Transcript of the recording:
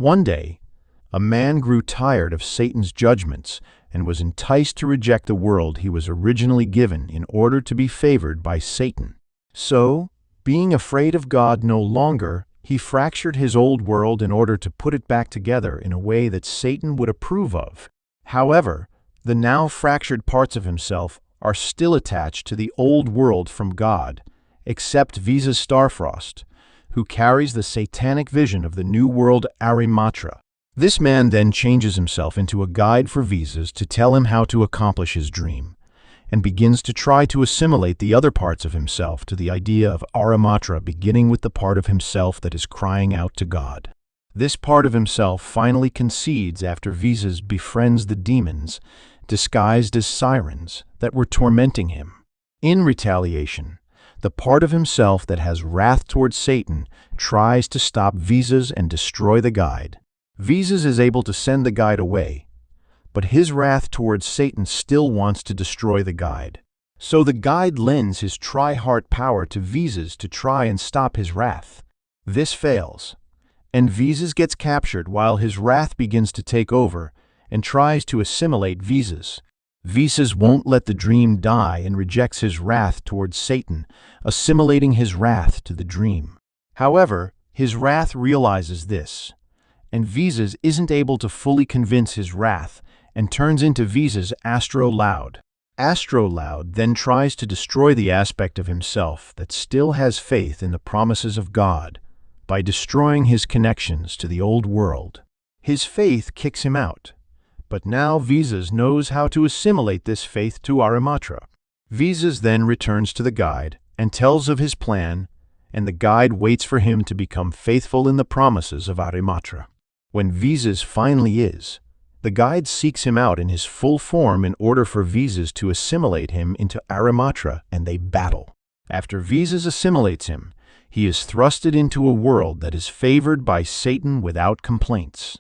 One day, a man grew tired of Satan's judgments and was enticed to reject the world he was originally given in order to be favored by Satan. So, being afraid of God no longer, he fractured his old world in order to put it back together in a way that Satan would approve of. However, the now fractured parts of himself are still attached to the old world from God, except Visa's Starfrost, who carries the satanic vision of the new world Arimatra. This man then changes himself into a guide for Visas to tell him how to accomplish his dream, and begins to try to assimilate the other parts of himself to the idea of Arimatra, beginning with the part of himself that is crying out to God. This part of himself finally concedes after Visas befriends the demons, disguised as sirens, that were tormenting him. In retaliation, the part of himself that has wrath towards Satan tries to stop Visas and destroy the guide. Visas is able to send the guide away, but his wrath towards Satan still wants to destroy the guide. So the guide lends his tri-heart power to Visas to try and stop his wrath. This fails, and Visas gets captured while his wrath begins to take over and tries to assimilate Visas. Visas won't let the dream die and rejects his wrath towards Satan, assimilating his wrath to the dream. However, his wrath realizes this, and Visas isn't able to fully convince his wrath and turns into Visas Astro Loud. Astro Loud then tries to destroy the aspect of himself that still has faith in the promises of God by destroying his connections to the old world. His faith kicks him out, but now Visas knows how to assimilate this faith to Arimatra. Visas then returns to the guide and tells of his plan, and the guide waits for him to become faithful in the promises of Arimatra. When Visas finally is, the guide seeks him out in his full form in order for Visas to assimilate him into Arimatra, and they battle. After Visas assimilates him, he is thrusted into a world that is favored by Satan without complaints.